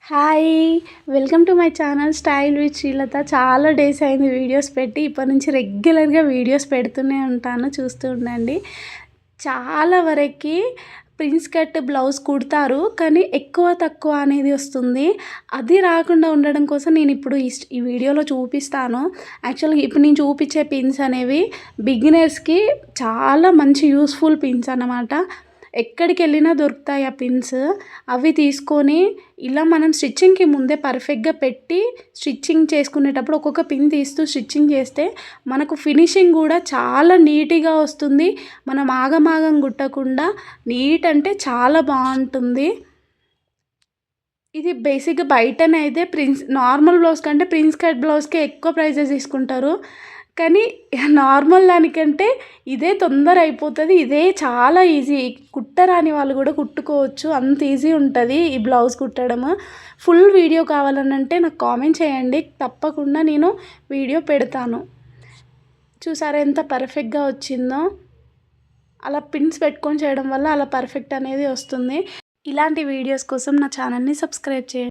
Hi! Welcome to my channel style with Srilatha. చాలా days అయింది videos పెట్టి. ఇప్పటి నుంచి రెగ్యులర్‌గా వీడియోస్ పెడుతూనే ఉంటాను. చూస్తూ ఉండండి. చాలా వరకి ప్రిన్స్ కట్ బ్లౌజ్ కుడతారు. కానీ ఎక్కువ, తక్కువ అనేది వస్తుంది. అది రాకుండా ఉండడం కోసం నేను ఇప్పుడు ఈ వీడియోలో చూపిస్తాను. యాక్చువల్‌గా ఇప్పుడు నేను చూపించే పిన్స్ అనేవి బిగినర్స్‌కి చాలా మంచి యూస్‌ఫుల్ పిన్స్ అన్నమాట. ఎక్కడికెళ్ళినా దొరుకుతాయి ఆ పిన్స్. అవి తీసుకొని ఇలా మనం స్టిచ్చింగ్‌కి ముందే పర్ఫెక్ట్‌గా పెట్టి స్టిచ్చింగ్ చేసుకునేటప్పుడు ఒక్కొక్క పిన్ తీస్తూ స్టిచ్చింగ్ చేస్తే మనకు ఫినిషింగ్ కూడా చాలా నీట్‌గా వస్తుంది. మనం ఆగమాగం కుట్టకుండా నీట్ అంటే చాలా బాగుంటుంది. ఇది బేసిక్‌గా బయటనైతే నార్మల్ బ్లౌజ్ కంటే ప్రిన్స్ కట్ బ్లౌజ్‌కే ఎక్కువ ప్రైజెస్ తీసుకుంటారు. కానీ నార్మల్ దానికంటే ఇదే తొందర అయిపోతది. ఇదే చాలా ఈజీ. కుట్టరాని వాళ్ళు కూడా కుట్టుకోవచ్చు. అంత ఈజీ ఉంటది ఈ బ్లౌజ్ కుట్టడము. ఫుల్ వీడియో కావాలనంటే నాకు కామెంట్ చేయండి. తప్పకుండా నేను వీడియో పెడతాను. చూసారా ఎంత పర్ఫెక్ట్‌గా వచ్చిందో? అలా పిన్స్ పెట్టుకొని చేయడం వల్ల అలా పర్ఫెక్ట్ అనేది వస్తుంది. ఇలాంటి వీడియోస్ కోసం నా ఛానల్‌ని సబ్స్క్రైబ్ చేయండి.